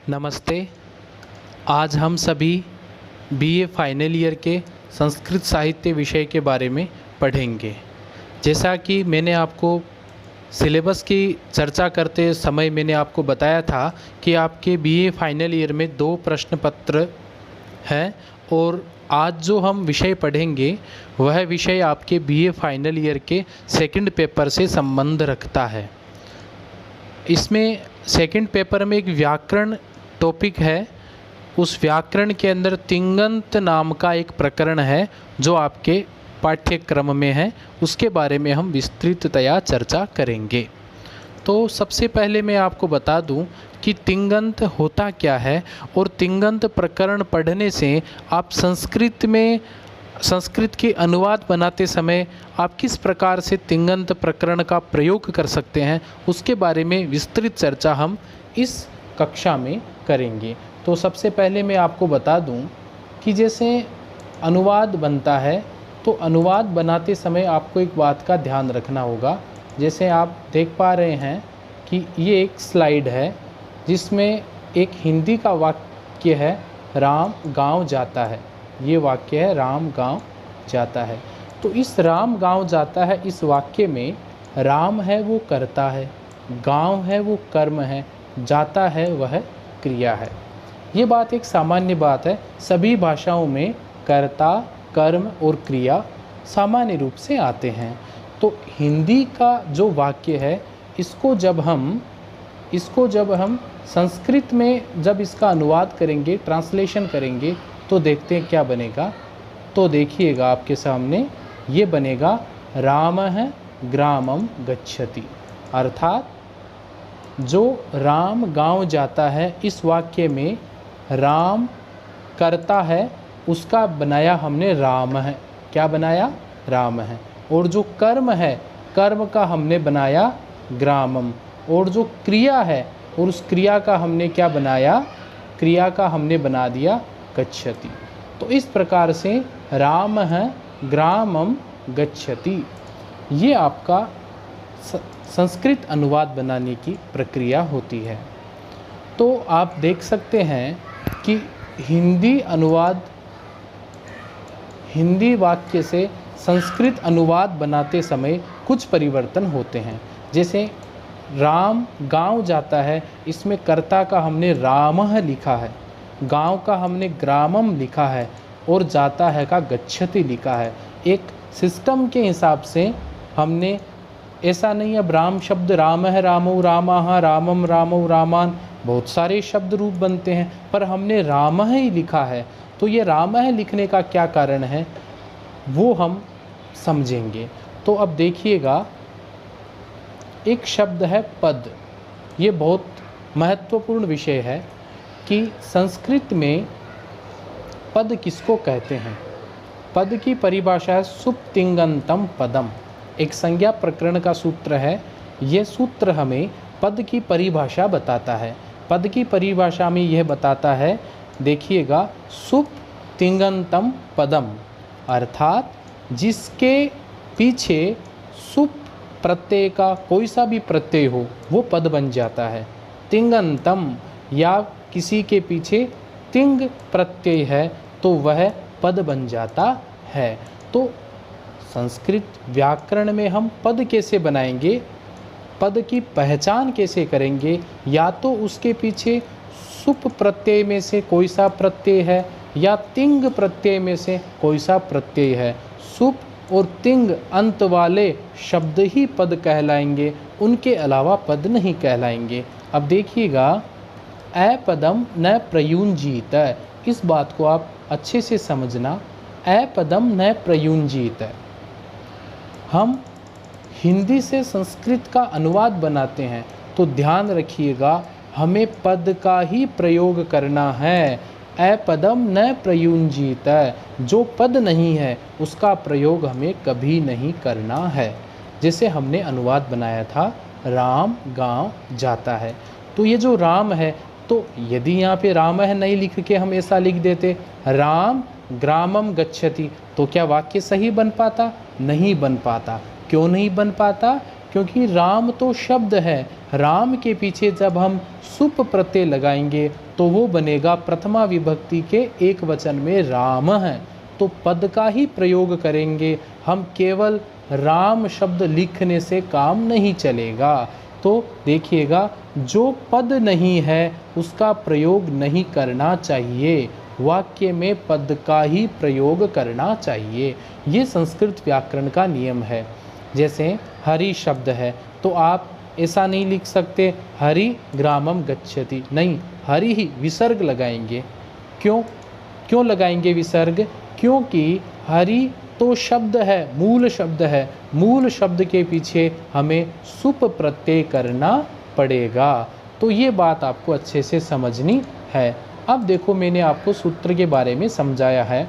नमस्ते। आज हम सभी बीए फाइनल ईयर के संस्कृत साहित्य विषय के बारे में पढ़ेंगे। जैसा कि मैंने आपको सिलेबस की चर्चा करते समय मैंने आपको बताया था कि आपके बीए फाइनल ईयर में 2 प्रश्न पत्र हैं और आज जो हम विषय पढ़ेंगे वह विषय आपके बीए फाइनल ईयर के सेकंड पेपर से संबंध रखता है। इसमें सेकंड पेपर में एक व्याकरण टॉपिक है। उस व्याकरण के अंदर तिङन्त नाम का एक प्रकरण है जो आपके पाठ्यक्रम में है, उसके बारे में हम विस्तृततया चर्चा करेंगे। तो सबसे पहले मैं आपको बता दूं कि तिङन्त होता क्या है और तिङन्त प्रकरण पढ़ने से आप संस्कृत के अनुवाद बनाते समय आप किस प्रकार से तिङन्त प्रकरण का प्रयोग कर सकते हैं, उसके बारे में विस्तृत चर्चा हम इस कक्षा में करेंगे। तो सबसे पहले मैं आपको बता दूं कि जैसे अनुवाद बनता है तो अनुवाद बनाते समय आपको एक बात का ध्यान रखना होगा। जैसे आप देख पा रहे हैं कि ये एक स्लाइड है जिसमें एक हिंदी का वाक्य है, राम गांव जाता है। ये वाक्य है राम गांव जाता है। तो इस राम गांव जाता है इस वाक्य में राम है वो कर्ता है, गांव है वो कर्म है, जाता है वह क्रिया है। ये बात एक सामान्य बात है। सभी भाषाओं में कर्ता, कर्म और क्रिया सामान्य रूप से आते हैं। तो हिंदी का जो वाक्य है इसको जब हम संस्कृत में जब इसका अनुवाद करेंगे, ट्रांसलेशन करेंगे, तो देखते हैं क्या बनेगा। तो देखिएगा आपके सामने ये बनेगा रामः ग्रामं गच्छति। अर्थात जो राम गांव जाता है इस वाक्य में राम करता है, उसका बनाया हमने राम है। क्या बनाया? राम है। और जो कर्म है, कर्म का हमने बनाया ग्रामम। और जो क्रिया है और उस क्रिया का हमने क्या बनाया? क्रिया का हमने बना दिया गच्छति। तो इस प्रकार से राम है ग्रामम गच्छति, ये आपका संस्कृत अनुवाद बनाने की प्रक्रिया होती है। तो आप देख सकते हैं कि हिंदी वाक्य से संस्कृत अनुवाद बनाते समय कुछ परिवर्तन होते हैं। जैसे राम गांव जाता है, इसमें कर्ता का हमने रामः लिखा है, गांव का हमने ग्रामम लिखा है और जाता है का गच्छति लिखा है। एक सिस्टम के हिसाब से हमने, ऐसा नहीं अब राम शब्द राम है, रामो रामाः, रामम रामो रामान, बहुत सारे शब्द रूप बनते हैं, पर हमने राम ही लिखा है। तो ये राम है लिखने का क्या कारण है वो हम समझेंगे। तो अब देखिएगा, एक शब्द है पद। ये बहुत महत्वपूर्ण विषय है कि संस्कृत में पद किसको कहते हैं। पद की परिभाषा है सुप्तिङन्तम पदम। एक संज्ञा प्रकरण का सूत्र है। ये सूत्र हमें पद की परिभाषा बताता है। पद की परिभाषा में यह बताता है, देखिएगा, सुप्तिङन्तम पदम, अर्थात जिसके पीछे सुप प्रत्यय का कोई सा भी प्रत्यय हो वो पद बन जाता है। तिङन्तम, या किसी के पीछे तिंग प्रत्यय है तो वह पद बन जाता है। तो संस्कृत व्याकरण में हम पद कैसे बनाएंगे, पद की पहचान कैसे करेंगे? या तो उसके पीछे सुप प्रत्यय में से कोई सा प्रत्यय है या तिंग प्रत्यय में से कोई सा प्रत्यय है। सुप और तिंग अंत वाले शब्द ही पद कहलाएंगे, उनके अलावा पद नहीं कहलाएंगे। अब देखिएगा, अपदम न प्रयुञ्जीत, इस बात को आप अच्छे से समझना। अपदम न प्रयुञ्जीत, हम हिंदी से संस्कृत का अनुवाद बनाते हैं तो ध्यान रखिएगा हमें पद का ही प्रयोग करना है। अपदम न प्रयुञ्जीत, जो पद नहीं है उसका प्रयोग हमें कभी नहीं करना है। जैसे हमने अनुवाद बनाया था राम गांव जाता है, तो ये जो राम है, तो यदि यहाँ पे राम है नहीं लिख के हम ऐसा लिख देते राम ग्रामम गच्छति, तो क्या वाक्य सही बन पाता? नहीं बन पाता। क्यों नहीं बन पाता? क्योंकि राम तो शब्द है, राम के पीछे जब हम सुप प्रत्यय लगाएंगे तो वो बनेगा प्रथमा विभक्ति के एक वचन में राम है, तो पद का ही प्रयोग करेंगे हम। केवल राम शब्द लिखने से काम नहीं चलेगा। तो देखिएगा, जो पद नहीं है उसका प्रयोग नहीं करना चाहिए, वाक्य में पद का ही प्रयोग करना चाहिए। ये संस्कृत व्याकरण का नियम है। जैसे हरि शब्द है तो आप ऐसा नहीं लिख सकते हरि ग्रामम गच्छति, नहीं, हरि ही विसर्ग लगाएंगे। क्यों लगाएंगे विसर्ग? क्योंकि हरि तो शब्द है, मूल शब्द है, मूल शब्द के पीछे हमें सुप प्रत्यय करना पड़ेगा। तो ये बात आपको अच्छे से समझनी है। अब देखो, मैंने आपको सूत्र के बारे में समझाया है।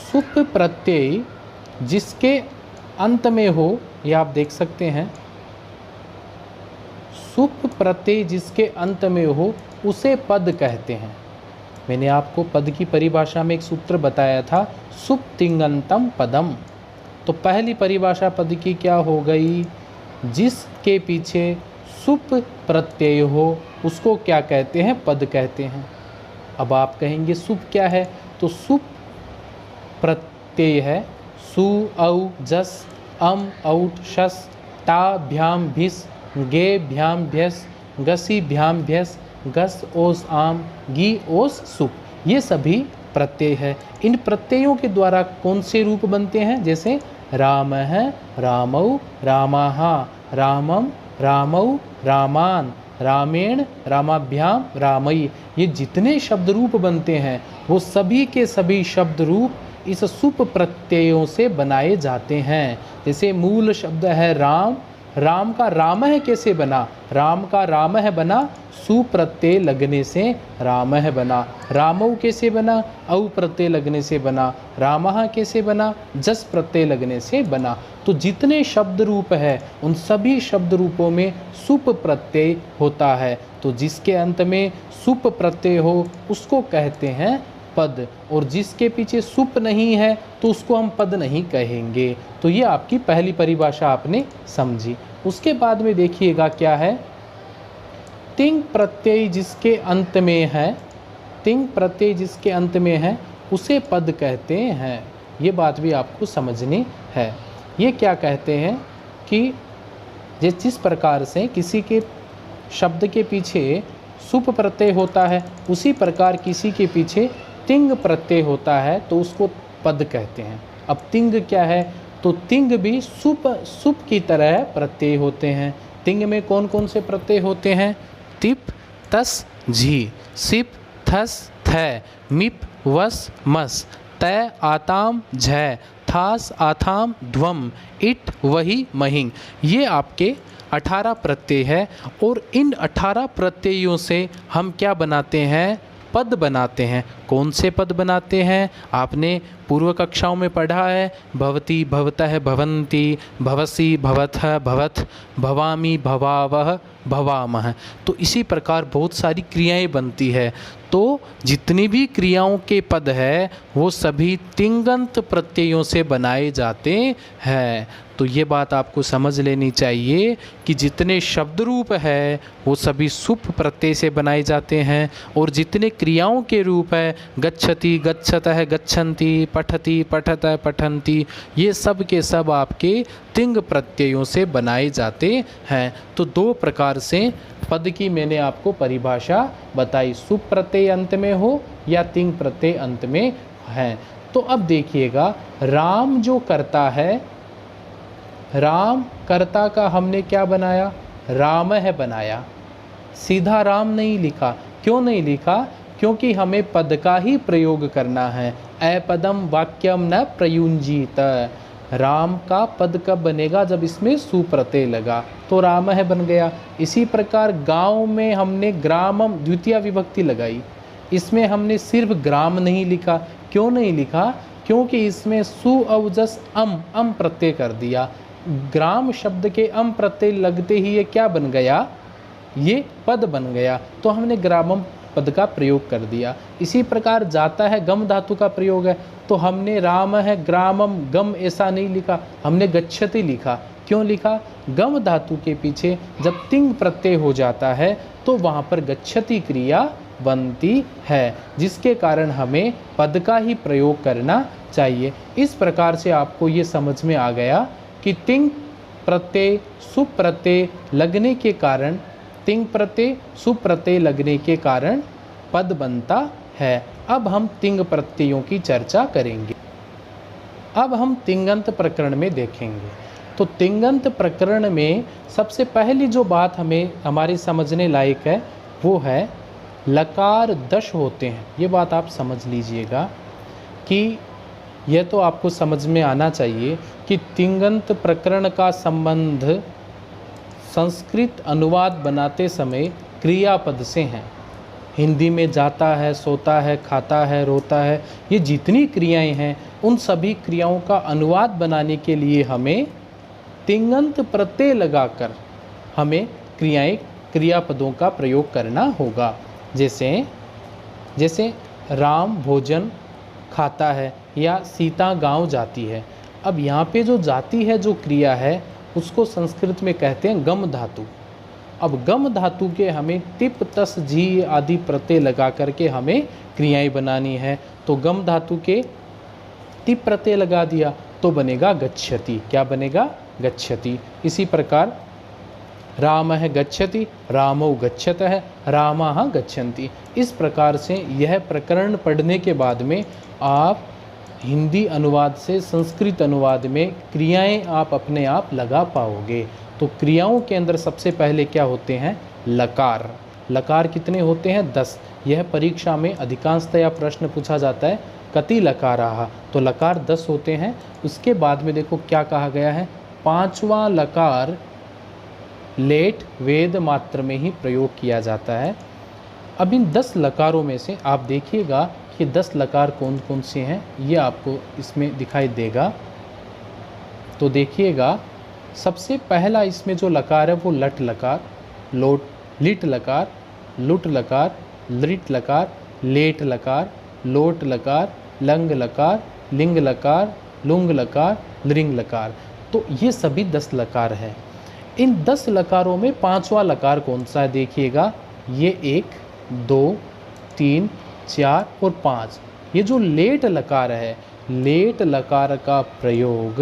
सुप प्रत्यय जिसके अंत में हो, ये आप देख सकते हैं, सुप प्रत्यय जिसके अंत में हो उसे पद कहते हैं। मैंने आपको पद की परिभाषा में एक सूत्र बताया था, सुप तिङन्तं पदम। तो पहली परिभाषा पद की क्या हो गई? जिसके पीछे सुप प्रत्यय हो उसको क्या कहते हैं? पद कहते हैं। अब आप कहेंगे सुप क्या है? तो सुप प्रत्यय है सु औ जस अम औट शस टा भ्याम भिस गे भ्याम भ्यस गसी भ्याम भ्यस गस ओस आम गी ओस सुप, ये सभी प्रत्यय है। इन प्रत्ययों के द्वारा कौन से रूप बनते हैं? जैसे राम है, रामौ, रामाहा, रामम, रामौ, रामान, रामेण, रामाभ्याम, रामई, ये जितने शब्द रूप बनते हैं वो सभी के सभी शब्द रूप इस सुप प्रत्ययों से बनाए जाते हैं। जैसे मूल शब्द है राम, राम का राम है कैसे बना? राम का राम है बना सु प्रत्यय लगने से राम है बना। रामौ कैसे बना? औ प्रत्यय लगने से बना। रामः कैसे बना? जस प्रत्यय लगने से बना। तो जितने शब्द रूप है उन सभी शब्द रूपों में सुप प्रत्यय होता है। तो जिसके अंत में सुप प्रत्यय हो उसको कहते हैं पद, और जिसके पीछे सुप नहीं है तो उसको हम पद नहीं कहेंगे। तो ये आपकी पहली परिभाषा आपने समझी। उसके बाद में देखिएगा क्या है, तिंग प्रत्यय जिसके अंत में है, तिंग प्रत्यय जिसके अंत में है उसे पद कहते हैं। ये बात भी आपको समझनी है। ये क्या कहते हैं कि जिस प्रकार से किसी के शब्द के पीछे सुप प्रत्यय होता है उसी प्रकार किसी के पीछे तिंग प्रत्यय होता है तो उसको पद कहते हैं। अब तिंग क्या है? तो तिंग भी सुप की तरह प्रत्यय होते हैं। तिंग में कौन कौन से प्रत्यय होते हैं? तिप तस झी, सिप थस थ, मिप वस मस, तय आताम झ, थास आथाम ध्वम, इट वही महिंग। ये आपके 18 प्रत्यय है और इन 18 प्रत्ययों से हम क्या बनाते हैं? पद बनाते हैं। कौन से पद बनाते हैं? आपने पूर्व कक्षाओं में पढ़ा है, भवती भवतः भवन्ति, भवसी भवतः भवत, भवामी भवावह भवामह। तो इसी प्रकार बहुत सारी क्रियाएं बनती है। तो जितनी भी क्रियाओं के पद है वो सभी तिङन्त प्रत्ययों से बनाए जाते हैं। तो ये बात आपको समझ लेनी चाहिए कि जितने शब्द रूप है वो सभी सुप प्रत्यय से बनाए जाते हैं, और जितने क्रियाओं के रूप है गच्छति गच्छतः गच्छन्ति, पठति पठतः पठन्ति, ये सब के सब आपके तिंग प्रत्ययों से बनाए जाते हैं। तो दो प्रकार से पद की मैंने आपको परिभाषा बताई, सुप प्रत्यय अंत में हो या तिंग प्रत्यय अंत में है। तो अब देखिएगा, राम जो करता है, राम कर्ता का हमने क्या बनाया? राम है बनाया, सीधा राम नहीं लिखा। क्यों नहीं लिखा? क्योंकि हमें पद का ही प्रयोग करना है। अपदम वाक्यम न प्रयुंजीत। राम का पद कब बनेगा? जब इसमें सुप्रत्यय लगा, तो राम है बन गया। इसी प्रकार गांव में हमने ग्रामम द्वितीय विभक्ति लगाई, इसमें हमने सिर्फ ग्राम नहीं लिखा। क्यों नहीं लिखा? क्योंकि इसमें सु अवजस अम प्रत्यय कर दिया। ग्राम शब्द के अम प्रत्यय लगते ही ये क्या बन गया? ये पद बन गया। तो हमने ग्रामम पद का प्रयोग कर दिया। इसी प्रकार जाता है गम धातु का प्रयोग है, तो हमने राम है ग्रामम गम ऐसा नहीं लिखा, हमने गच्छति लिखा। क्यों लिखा? गम धातु के पीछे जब तिंग प्रत्यय हो जाता है तो वहाँ पर गच्छति क्रिया बनती है, जिसके कारण हमें पद का ही प्रयोग करना चाहिए। इस प्रकार से आपको ये समझ में आ गया कि तिंग प्रत्यय सुप प्रत्यय लगने के कारण, तिंग प्रत्यय सुप प्रत्यय लगने के कारण पद बनता है। अब हम तिंग प्रत्ययों की चर्चा करेंगे। अब हम तिंगंत प्रकरण में देखेंगे। तो तिंगंत प्रकरण में सबसे पहली जो बात हमें हमारी समझने लायक है वो है लकार दश होते हैं। ये बात आप समझ लीजिएगा कि यह तो आपको समझ में आना चाहिए कि तिंगंत प्रकरण का संबंध संस्कृत अनुवाद बनाते समय क्रियापद से हैं। हिंदी में जाता है, सोता है, खाता है, रोता है, ये जितनी क्रियाएं हैं उन सभी क्रियाओं का अनुवाद बनाने के लिए हमें तिंगंत प्रत्यय लगाकर हमें क्रियापदों का प्रयोग करना होगा। जैसे राम भोजन खाता है या सीता गांव जाती है। अब यहाँ पे जो जाती है जो क्रिया है उसको संस्कृत में कहते हैं गम धातु। अब गम धातु के हमें तिप तस जी आदि प्रत्यय लगा करके हमें क्रियाएं बनानी है। तो गम धातु के तिप प्रत्यय लगा दिया तो बनेगा गच्छति। क्या बनेगा? गच्छति। इसी प्रकार रामः गच्छति, रामौ गच्छतः, रामाः गच्छन्ति। इस प्रकार से यह प्रकरण पढ़ने के बाद में आप हिंदी अनुवाद से संस्कृत अनुवाद में क्रियाएं आप अपने आप लगा पाओगे। तो क्रियाओं के अंदर सबसे पहले क्या होते हैं? लकार। लकार कितने होते हैं? 10। यह परीक्षा में अधिकांशतया प्रश्न पूछा जाता है, कति लकाराः, तो लकार 10 होते हैं। उसके बाद में देखो क्या कहा गया है, 5वां लकार लेट वेद मात्र में ही प्रयोग किया जाता है। अब इन 10 लकारों में से आप देखिएगा कि 10 लकार कौन कौन से हैं, ये आपको इसमें दिखाई देगा। तो देखिएगा सबसे पहला इसमें जो लकार है वो लट लकार, लिट लकार, लुट लकार, लृट लकार, लेट लकार, लोट लकार, लंग लकार, लिंग लकार, लुंग लकार, लृंग लकार। तो ये सभी 10 लकार है। इन 10 लकारों में 5वां लकार कौन सा है? देखिएगा ये 1, 2, 3, 4 और 5। ये जो लेट लकार है, लेट लकार का प्रयोग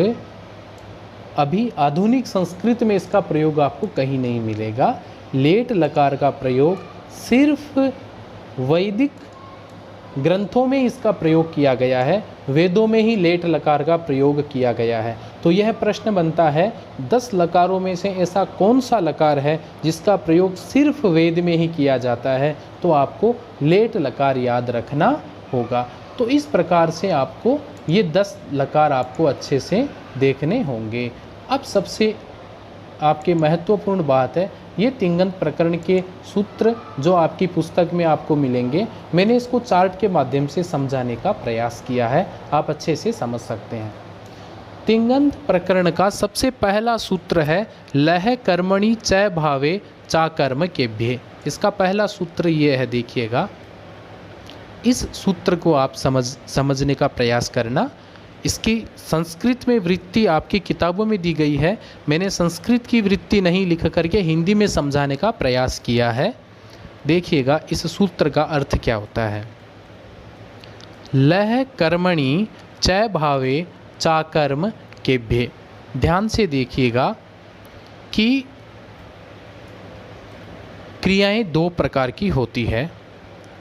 अभी आधुनिक संस्कृत में इसका प्रयोग आपको कहीं नहीं मिलेगा। लेट लकार का प्रयोग सिर्फ वैदिक ग्रंथों में इसका प्रयोग किया गया है। वेदों में ही लेट लकार का प्रयोग किया गया है। तो यह प्रश्न बनता है 10 लकारों में से ऐसा कौन सा लकार है जिसका प्रयोग सिर्फ वेद में ही किया जाता है? तो आपको लेट लकार याद रखना होगा। तो इस प्रकार से आपको ये 10 लकार आपको अच्छे से देखने होंगे। अब सबसे आपके महत्वपूर्ण बात है, ये तिंगंत प्रकरण के सूत्र जो आपकी पुस्तक में आपको मिलेंगे, मैंने इसको चार्ट के माध्यम से समझाने का प्रयास किया है, आप अच्छे से समझ सकते हैं। तिंगंत प्रकरण का सबसे पहला सूत्र है लह कर्मणि च भावे चा कर्म केभ्ये। इसका पहला सूत्र ये है, देखिएगा इस सूत्र को आप समझने का प्रयास करना। इसकी संस्कृत में वृत्ति आपकी किताबों में दी गई है। मैंने संस्कृत की वृत्ति नहीं लिख करके हिंदी में समझाने का प्रयास किया है। देखिएगा इस सूत्र का अर्थ क्या होता है। लह कर्मणि च भावे चा कर्म केभ्ये। ध्यान से देखिएगा कि क्रियाएं 2 प्रकार की होती है।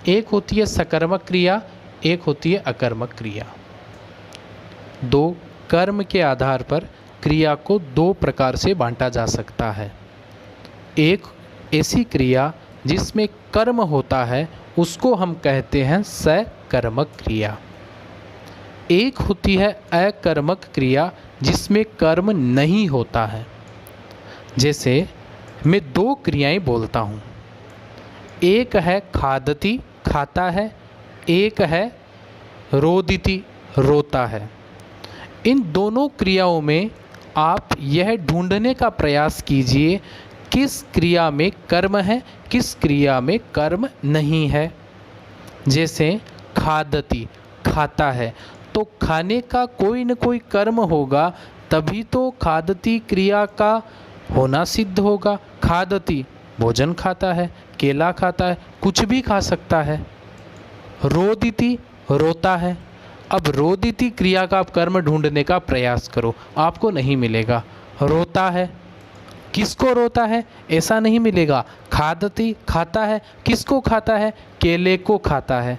एक होती है सकर्मक क्रिया, एक होती है अकर्मक क्रिया। 2 कर्म के आधार पर क्रिया को 2 प्रकार से बांटा जा सकता है। एक ऐसी क्रिया जिसमें कर्म होता है उसको हम कहते हैं सकर्मक क्रिया। एक होती है अकर्मक क्रिया जिसमें कर्म नहीं होता है। जैसे मैं 2 क्रियाएं बोलता हूँ, एक है खादति खाता है, एक है रोदिति रोता है। इन दोनों क्रियाओं में आप यह ढूंढने का प्रयास कीजिए किस क्रिया में कर्म है, किस क्रिया में कर्म नहीं है। जैसे खादति खाता है तो खाने का कोई न कोई कर्म होगा, तभी तो खादती क्रिया का होना सिद्ध होगा। खादती भोजन खाता है, केला खाता है, कुछ भी खा सकता है। रोदिति रोता है। अब रोदिति क्रिया का आप कर्म ढूंढने का प्रयास करो, आपको नहीं मिलेगा। रोता है, किसको रोता है ऐसा नहीं मिलेगा। खादती खाता है, किसको खाता है, केले को खाता है।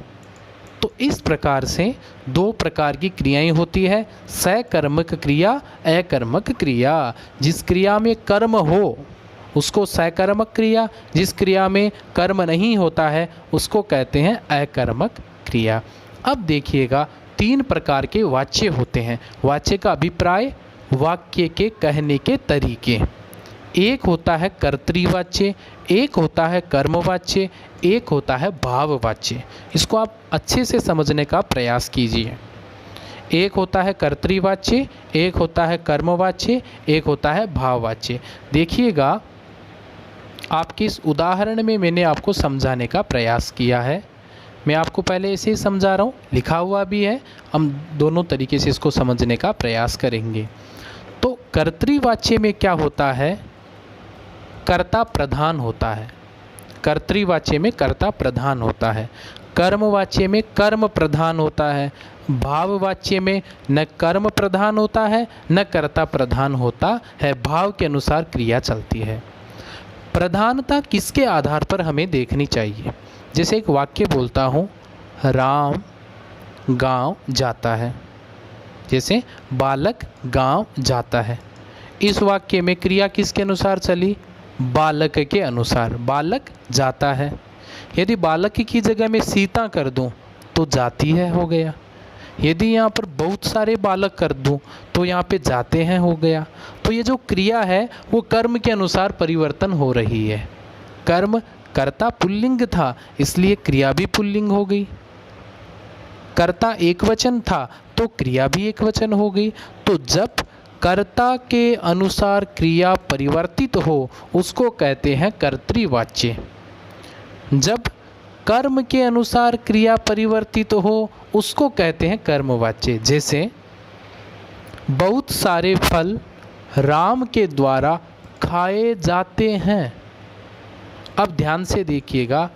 तो इस प्रकार से दो प्रकार की क्रियाएं होती है, सकर्मक क्रिया, अकर्मक क्रिया। जिस क्रिया में कर्म हो उसको सकर्मक क्रिया, जिस क्रिया में कर्म नहीं होता है उसको कहते हैं अकर्मक क्रिया। अब देखिएगा, तीन प्रकार के वाच्य होते हैं। वाच्य का अभिप्राय, वाक्य के कहने के तरीके। एक होता है कर्तृवाच्य, एक होता है कर्मवाच्य, एक होता है भाववाच्य। इसको आप अच्छे से समझने का प्रयास कीजिए। एक होता है कर्तृवाच्य, एक होता है कर्मवाच्य, एक होता है भाववाच्य। देखिएगा, आपके इस उदाहरण में मैंने आपको समझाने का प्रयास किया है। मैं आपको पहले ऐसे ही समझा रहा हूँ, लिखा हुआ भी है, हम दोनों तरीके से इसको समझने का प्रयास करेंगे। तो कर्तृवाच्य में क्या होता है, कर्ता प्रधान होता है। कर्तृवाच्य में कर्ता प्रधान होता है। कर्मवाच्य में कर्म प्रधान होता है। भाववाच्य में न कर्म प्रधान होता है न कर्ता प्रधान होता है, भाव के अनुसार क्रिया चलती है। प्रधानता किसके आधार पर हमें देखनी चाहिए। जैसे एक वाक्य बोलता हूँ, राम गांव जाता है। जैसे बालक गांव जाता है, इस वाक्य में क्रिया किसके अनुसार चली, बालक के अनुसार। बालक जाता है। यदि बालक की जगह में सीता कर दूं तो जाती है हो गया। यदि यहाँ पर बहुत सारे बालक कर दूं तो यहाँ पे जाते हैं हो गया। तो ये जो क्रिया है वो कर्म के अनुसार परिवर्तन हो रही है। कर्म कर्ता पुल्लिंग था इसलिए क्रिया भी पुल्लिंग हो गई। कर्ता एकवचन था तो क्रिया भी एकवचन हो गई। तो जब कर्ता के अनुसार क्रिया परिवर्तित हो उसको कहते हैं कर्तृवाच्य। जब कर्म के अनुसार क्रिया परिवर्तित हो उसको कहते हैं कर्मवाच्य। जैसे बहुत सारे फल राम के द्वारा खाए जाते हैं। अब ध्यान से देखिएगा,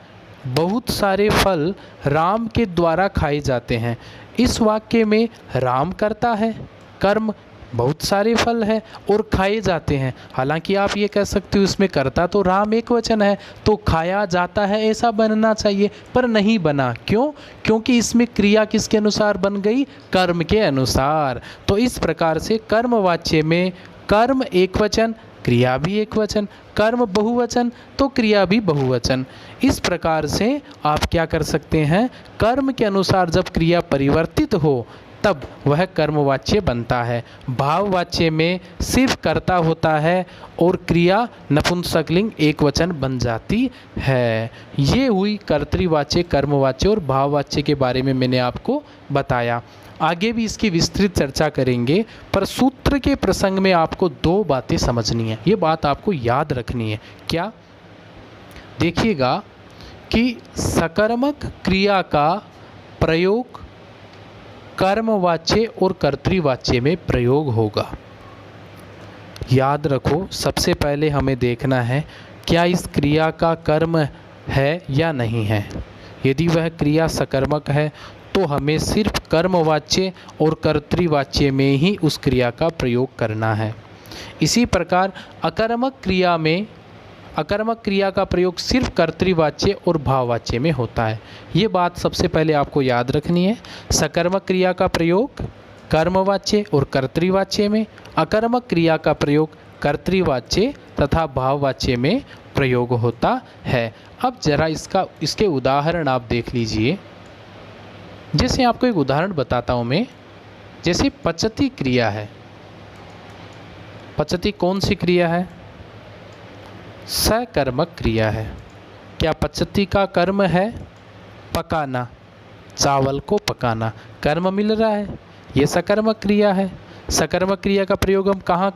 बहुत सारे फल राम के द्वारा खाए जाते हैं। इस वाक्य में राम करता है, कर्म बहुत सारे फल है और खाए जाते हैं। हालांकि आप ये कह सकते हो इसमें कर्ता तो राम एक वचन है तो खाया जाता है ऐसा बनना चाहिए, पर नहीं बना। क्यों? क्योंकि इसमें क्रिया किसके अनुसार बन गई, कर्म के अनुसार। तो इस प्रकार से कर्मवाच्य में कर्म एक वचन, क्रिया भी एक वचन, कर्म बहुवचन तो क्रिया भी बहुवचन। इस प्रकार से आप क्या कर सकते हैं, कर्म के अनुसार जब क्रिया परिवर्तित हो तब वह कर्मवाच्य बनता है। भाववाच्य में सिर्फ कर्ता होता है और क्रिया नपुंसकलिंग एक वचन बन जाती है। ये हुई कर्तृवाच्य, कर्मवाच्य और भाववाच्य के बारे में मैंने आपको बताया। आगे भी इसकी विस्तृत चर्चा करेंगे, पर सूत्र के प्रसंग में आपको दो बातें समझनी है। ये बात आपको याद रखनी है। क्या? देखिएगा कि सकर्मक क्रिया का प्रयोग कर्मवाच्य और कर्तृवाच्य में प्रयोग होगा। याद रखो, सबसे पहले हमें देखना है क्या इस क्रिया का कर्म है या नहीं है। यदि वह क्रिया सकर्मक है तो हमें सिर्फ कर्मवाच्य और कर्तृवाच्य में ही उस क्रिया का प्रयोग करना है। इसी प्रकार अकर्मक क्रिया का प्रयोग सिर्फ कर्तृवाच्य और भाववाच्य में होता है। ये बात सबसे पहले आपको याद रखनी है। सकर्मक क्रिया का प्रयोग कर्मवाच्य और कर्तृवाच्य में, अकर्मक क्रिया का प्रयोग कर्तृवाच्य तथा भाववाच्य में प्रयोग होता है। अब जरा इसके उदाहरण आप देख लीजिए। जैसे आपको एक उदाहरण बताता हूँ मैं। जैसे पचती क्रिया है। पचती कौन सी क्रिया है? सकर्मक क्रिया है। क्या पचती का कर्म है? पकाना, चावल को पकाना, कर्म मिल रहा है, ये सकर्मक क्रिया है। सकर्मक क्रिया का प्रयोग हम कहाँ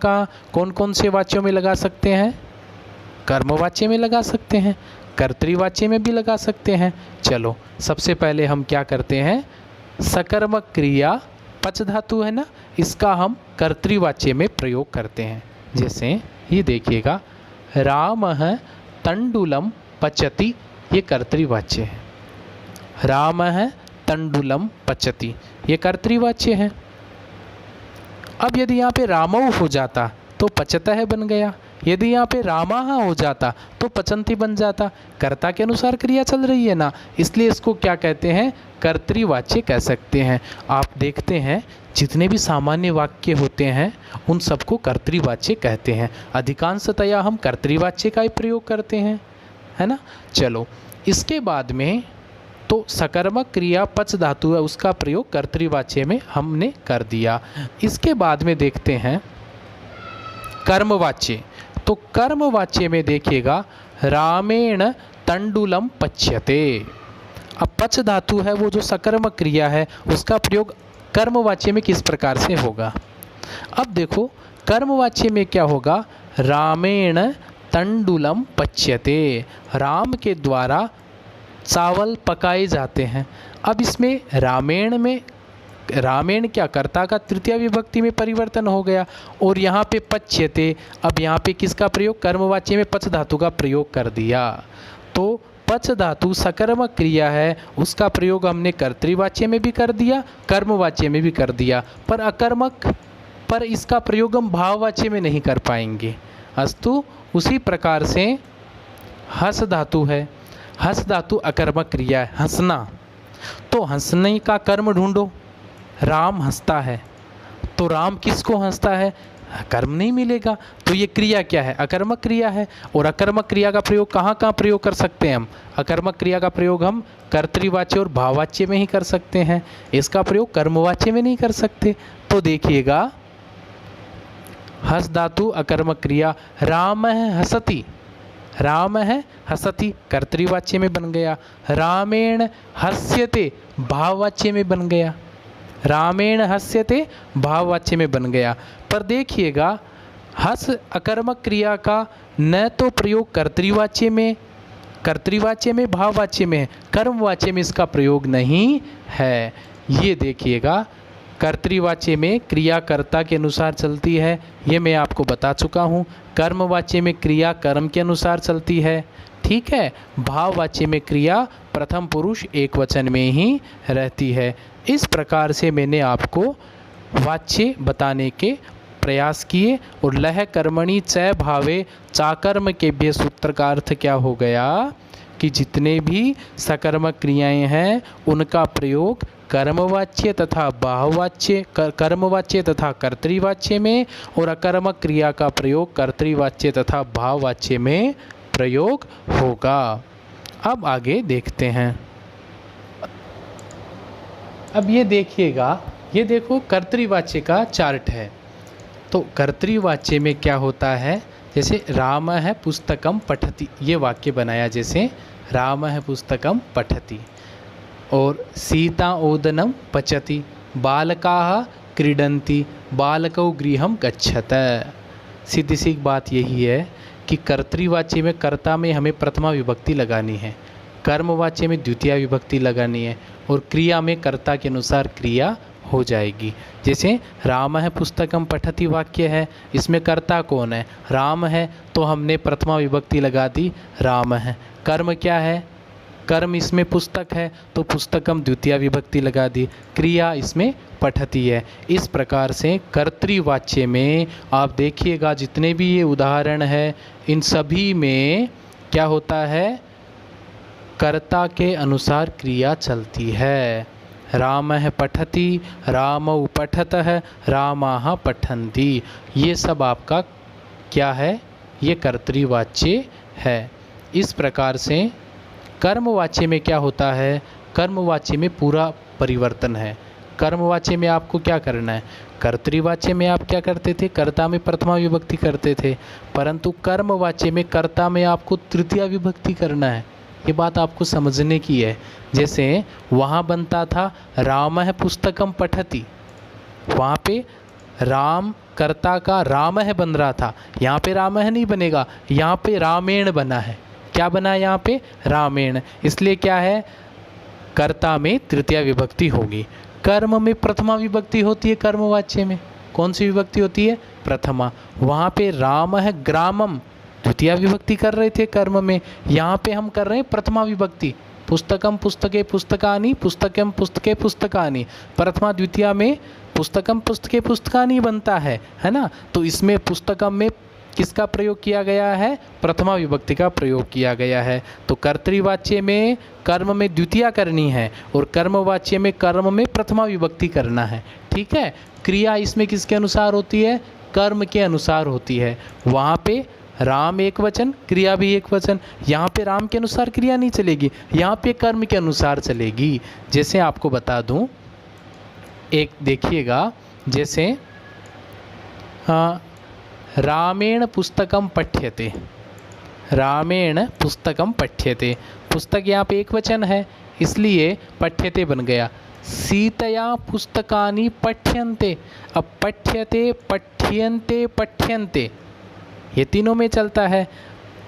कौन कौन से वाच्यों में लगा सकते हैं? कर्मवाच्य में लगा सकते हैं, कर्तृवाच्य में भी लगा सकते हैं। चलो सबसे पहले हम क्या करते हैं, सकर्मक क्रिया पच धातु है ना, इसका हम कर्तृवाच्य में प्रयोग करते हैं। जैसे ये देखिएगा, रामः तंडुलम पचति, ये कर्तृवाच्य है। रामः तंडुलम पचति, ये कर्तृवाच्य है। अब यदि यहाँ पे रामौ हो जाता तो पचतः बन गया, यदि यहाँ पे रामाः हो जाता तो पचंती बन जाता। कर्ता के अनुसार क्रिया चल रही है ना, इसलिए इसको क्या कहते हैं, कर्तृवाच्य कह सकते हैं। आप देखते हैं जितने भी सामान्य वाक्य होते हैं उन सबको कर्तृवाच्य कहते हैं। अधिकांशतया हम कर्तृवाच्य का ही प्रयोग करते हैं, है ना। चलो, इसके बाद में तो सकर्मक क्रिया पच धातु है, उसका प्रयोग कर्तृवाच्य में हमने कर दिया। इसके बाद में देखते हैं कर्मवाच्य। तो कर्मवाच्य में देखिएगा, रामेण तंडुलम पच्यते। अब पच धातु है, वो जो सकर्मक क्रिया है, उसका प्रयोग कर्मवाच्य में किस प्रकार से होगा। अब देखो, कर्मवाच्य में क्या होगा, रामेण तंडुलम पच्यते, राम के द्वारा चावल पकाए जाते हैं। अब इसमें रामेण में, रामेण क्या, कर्ता का तृतीय विभक्ति में परिवर्तन हो गया, और यहाँ पे पच्यते, अब यहाँ पे किसका प्रयोग, कर्मवाच्य में पच धातु का प्रयोग कर दिया। तो पच धातु सकर्मक क्रिया है, उसका प्रयोग हमने कर्तृवाच्य में भी कर दिया, कर्मवाच्य में भी कर दिया, पर अकर्मक, पर इसका प्रयोग हम भाववाच्य में नहीं कर पाएंगे। अस्तु, उसी प्रकार से हस धातु है, हस धातु अकर्मक क्रिया है, हंसना। तो हंसने का कर्म ढूंढो, राम हंसता है, तो राम किसको हंसता है, कर्म नहीं मिलेगा, तो ये क्रिया क्या है, अकर्मक क्रिया है। और अकर्मक क्रिया का प्रयोग कहाँ कहाँ प्रयोग कर सकते हैं हम, अकर्मक क्रिया का प्रयोग हम कर्तृवाच्य और भाववाच्य में ही कर सकते हैं, इसका प्रयोग कर्मवाच्य में नहीं कर सकते। तो देखिएगा, हस धातु अकर्मक क्रिया, राम है हसति, राम है हसति कर्तृवाच्य में बन गया। रामेण हस्यते भाववाच्य में बन गया, रामेण हस्यते भाववाच्य में बन गया। पर देखिएगा, हस अकर्मक क्रिया का न तो प्रयोग कर्तृवाच्य में, कर्तृवाच्य में भाववाच्य में, कर्मवाच्य में इसका प्रयोग नहीं है। ये देखिएगा, कर्तृवाच्य में क्रिया कर्ता के अनुसार चलती है, ये मैं आपको बता चुका हूँ। कर्मवाच्य में क्रिया कर्म के अनुसार चलती है, ठीक है। भाववाच्य में क्रिया प्रथम पुरुष एक वचन में ही रहती है। इस प्रकार से मैंने आपको वाच्य बताने के प्रयास किए। और लह कर्मणि च भावे चाकर्म केभ्य सूत्र का अर्थ क्या हो गया कि जितने भी सकर्मक क्रियाएं हैं उनका प्रयोग कर्मवाच्य तथा भाववाच्य, कर्मवाच्य तथा कर्तृवाच्य में, और अकर्मक क्रिया का प्रयोग कर्तृवाच्य तथा भाववाच्य में प्रयोग होगा। अब आगे देखते हैं। अब ये देखिएगा, ये देखो कर्तृवाच्य का चार्ट है। तो कर्तृवाच्य में क्या होता है, जैसे राम है पुस्तकम पठति, ये वाक्य बनाया, जैसे राम है पुस्तकम पठति, और सीता ओदनम पचति, बालकाः क्रीडन्ति, बालकौ गृहं गच्छत। सीधी सी बात यही है कि कर्तृवाच्य में कर्ता में हमें प्रथमा विभक्ति लगानी है, कर्मवाच्य में द्वितीय विभक्ति लगानी है, और क्रिया में कर्ता के अनुसार क्रिया हो जाएगी। जैसे राम है पुस्तकम पठति वाक्य है, इसमें कर्ता कौन है, राम है, तो हमने प्रथमा विभक्ति लगा दी, राम है। कर्म क्या है, कर्म इसमें पुस्तक है, तो पुस्तकम द्वितीय विभक्ति लगा दी, क्रिया इसमें पठति है। इस प्रकार से कर्तृवाच्य में आप देखिएगा, जितने भी ये उदाहरण है इन सभी में क्या होता है, कर्ता के अनुसार क्रिया चलती है। राम है पठति, रामौ पठतः, रामाः पठन्ति, ये सब आपका क्या है, ये कर्तृवाच्य है। इस प्रकार से कर्मवाच्य में क्या होता है, कर्मवाच्य में पूरा परिवर्तन है। कर्मवाच्य में आपको क्या करना है, कर्तृवाच्य में आप क्या करते थे, कर्ता में प्रथमा विभक्ति करते थे, परंतु कर्मवाच्य में कर्ता में आपको तृतीय विभक्ति करना है। ये बात आपको समझने की है। जैसे वहाँ बनता था राम है पुस्तकम पठति, वहाँ पे राम कर्ता का राम है बन रहा था, यहाँ पे राम है नहीं बनेगा, यहाँ पे रामेण बना है। क्या बना है यहाँ पे, रामेण, इसलिए क्या है, कर्ता में तृतीय विभक्ति होगी। कर्म में प्रथमा विभक्ति होती है, कर्मवाच्य में कौन सी विभक्ति होती है? प्रथमा। वहाँ पे राम है ग्रामम, द्वितीय विभक्ति कर रहे थे कर्म में, यहाँ पे हम कर रहे हैं प्रथमा विभक्ति। पुस्तकम पुस्तके पुस्तकानि, पुस्तकम पुस्तके पुस्तकानि, प्रथमा द्वितीय में पुस्तकम पुस्तके पुस्तकानि बनता है ना। तो इसमें पुस्तकम में किसका प्रयोग किया गया है? प्रथमा विभक्ति का प्रयोग किया गया है। तो कर्तृवाच्य में कर्म में द्वितीय करनी है और कर्मवाच्य में कर्म में प्रथमा विभक्ति करना है, ठीक है। क्रिया इसमें किसके अनुसार होती है? कर्म के अनुसार होती है। वहाँ पे राम एक वचन, क्रिया भी एक वचन। यहाँ पे राम के अनुसार क्रिया नहीं चलेगी, यहाँ पे कर्म के अनुसार चलेगी। जैसे आपको बता दूँ, एक देखिएगा, जैसे रामेण पुस्तकम पठ्यते, रामेण पुस्तकम पठ्यते, पुस्तक यहाँ पे एक वचन है इसलिए पठ्यते बन गया। सीतया पुस्तकानि पठ्यन्ते, अब पठ्यते पठ्यन्ते पठ्यन्ते ये तीनों में चलता है।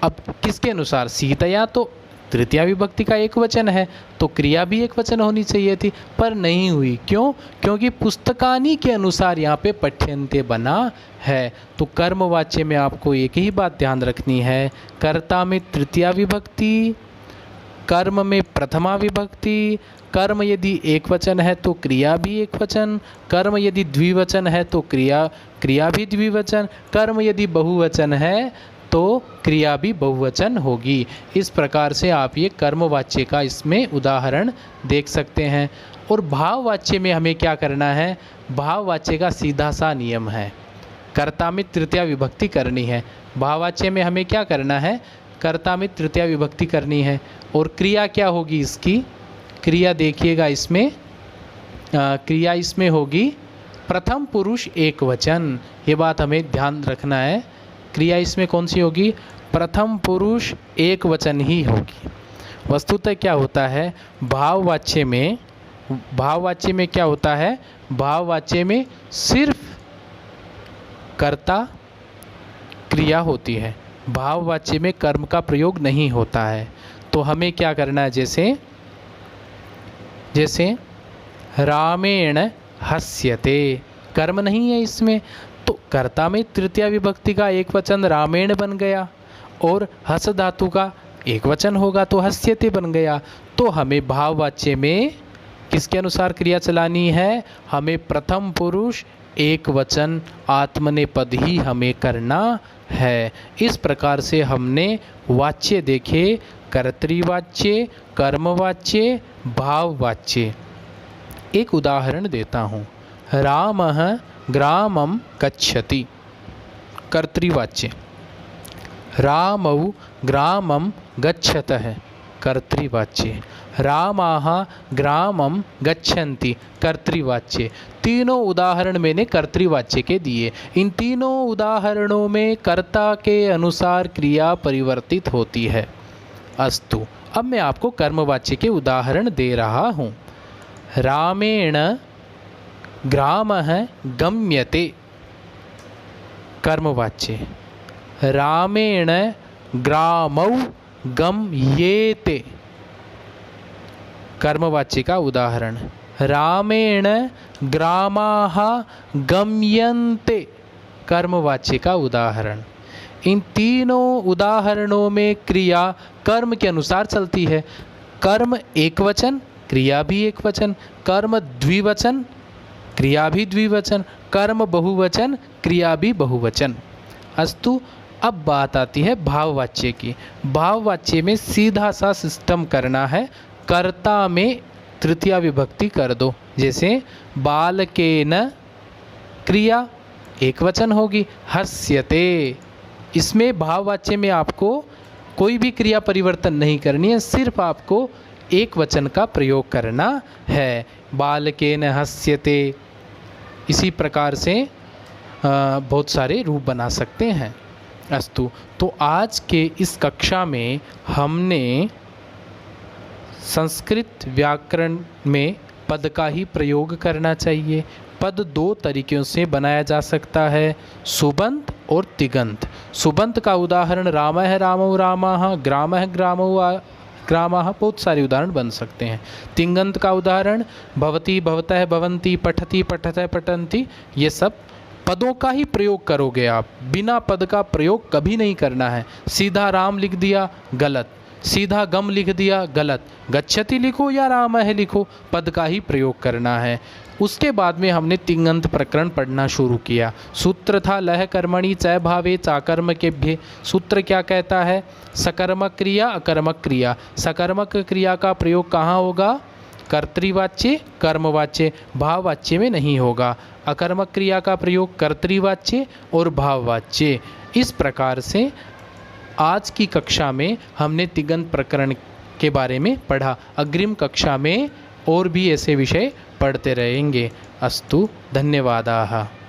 अब किसके अनुसार? सीतया तो तृतीया विभक्ति का एक वचन है तो क्रिया भी एक वचन होनी चाहिए थी, पर नहीं हुई। क्यों? क्योंकि पुस्तकानि के अनुसार यहाँ पे पठ्यन्ते बना है। तो कर्मवाच्य में आपको एक ही बात ध्यान रखनी है, कर्ता में तृतीया विभक्ति, कर्म में प्रथमा विभक्ति, कर्म यदि एक वचन है तो क्रिया भी एक वचन, कर्म यदि द्विवचन है तो क्रिया भी द्विवचन, कर्म यदि बहुवचन है तो क्रिया भी बहुवचन होगी। इस प्रकार से आप ये कर्मवाच्य का इसमें उदाहरण देख सकते हैं। और भाववाच्य में हमें क्या करना है? भाववाच्य का सीधा सा नियम है, कर्ता में तृतीया विभक्ति करनी है। भाववाच्य में हमें क्या करना है? कर्ता में तृतीया विभक्ति करनी है। और क्रिया क्या होगी इसकी? क्रिया देखिएगा इसमें, क्रिया इसमें होगी प्रथम पुरुष एक वचन। ये बात हमें ध्यान रखना है। क्रिया इसमें कौन सी होगी? प्रथम पुरुष एक वचन ही होगी। वस्तुतः क्या होता है भाववाच्य में, भाववाच्य में क्या होता है? भाववाच्य में सिर्फ कर्ता क्रिया होती है, भाववाच्य में कर्म का प्रयोग नहीं होता है। तो हमें क्या करना है? जैसे रामेण हस्यते, कर्म नहीं है इसमें, तो कर्ता में तृतीया विभक्ति का एक वचन रामेण बन गया और हस धातु का एक वचन होगा तो हस्यते बन गया। तो हमें भाववाच्य में किसके अनुसार क्रिया चलानी है? हमें प्रथम पुरुष एक वचन आत्मनेपद ही हमें करना है। इस प्रकार से हमने वाच्य देखे, कर्तृवाच्य, कर्मवाच्य, भाववाच्य। एक उदाहरण देता हूँ, रामः ग्रामं गच्छति, कर्तृवाच्य। रामौ ग्रामं गच्छतः, कर्तृवाच्य। रामाः ग्रामं गच्छन्ति, कर्तृवाच्य। तीनों उदाहरण मैंने कर्तृवाच्य के दिए। इन तीनों उदाहरणों में कर्ता के अनुसार क्रिया परिवर्तित होती है। अस्तु, अब मैं आपको कर्मवाच्य के उदाहरण दे रहा हूँ। रामेण ग्रामः गम्यते, कर्मवाच्य। रामेण ग्रामौ गम्येते, कर्मवाच्य का उदाहरण। रामेण ग्रामाः गम्यन्ते, कर्मवाच्य का उदाहरण। इन तीनों उदाहरणों में क्रिया कर्म के अनुसार चलती है। कर्म एक वचन, क्रिया भी एक वचन, कर्म द्विवचन, क्रिया भी द्विवचन, कर्म बहुवचन, क्रिया भी बहुवचन। अस्तु, अब बात आती है भाववाच्य की। भाववाच्य में सीधा सा सिस्टम करना है, कर्ता में तृतीया विभक्ति कर दो। जैसे बालकेन, क्रिया एक वचन होगी, हस्यते। इसमें भाववाच्य में आपको कोई भी क्रिया परिवर्तन नहीं करनी है, सिर्फ आपको एक वचन का प्रयोग करना है। बालकेन हस्यते। इसी प्रकार से बहुत सारे रूप बना सकते हैं। अस्तु, तो आज के इस कक्षा में हमने संस्कृत व्याकरण में पद का ही प्रयोग करना चाहिए। पद दो तरीक़ों से बनाया जा सकता है, सुबंत और तिगंत। सुबंत का उदाहरण रामः रामौ रामाः, ग्रामः ग्रामौ ग्रामाः, बहुत सारे उदाहरण बन सकते हैं। तिङन्त का उदाहरण भवति, भवतः, भवन्ति, पठति, पठतः, पठन्ति, ये सब पदों का ही प्रयोग करोगे आप, बिना पद का प्रयोग कभी नहीं करना है। सीधा राम लिख दिया, गलत। सीधा गम लिख दिया, गलत। गच्छति लिखो या रामः लिखो, पद का ही प्रयोग करना है। उसके बाद में हमने तिङन्त प्रकरण पढ़ना शुरू किया। सूत्र था लह कर्मणि च भावे चाकर्मकेभ्ये। सूत्र क्या कहता है? सकर्मक क्रिया, अकर्मक क्रिया। सकर्मक क्रिया का प्रयोग कहाँ होगा? कर्तृवाच्य, कर्मवाच्य, भाववाच्य में नहीं होगा। अकर्मक क्रिया का प्रयोग कर्तृवाच्य और भाववाच्य। इस प्रकार से आज की कक्षा में हमने तिङन्त प्रकरण के बारे में पढ़ा। अग्रिम कक्षा में और भी ऐसे विषय पढ़ते रहेंगे। अस्तु, धन्यवादाः।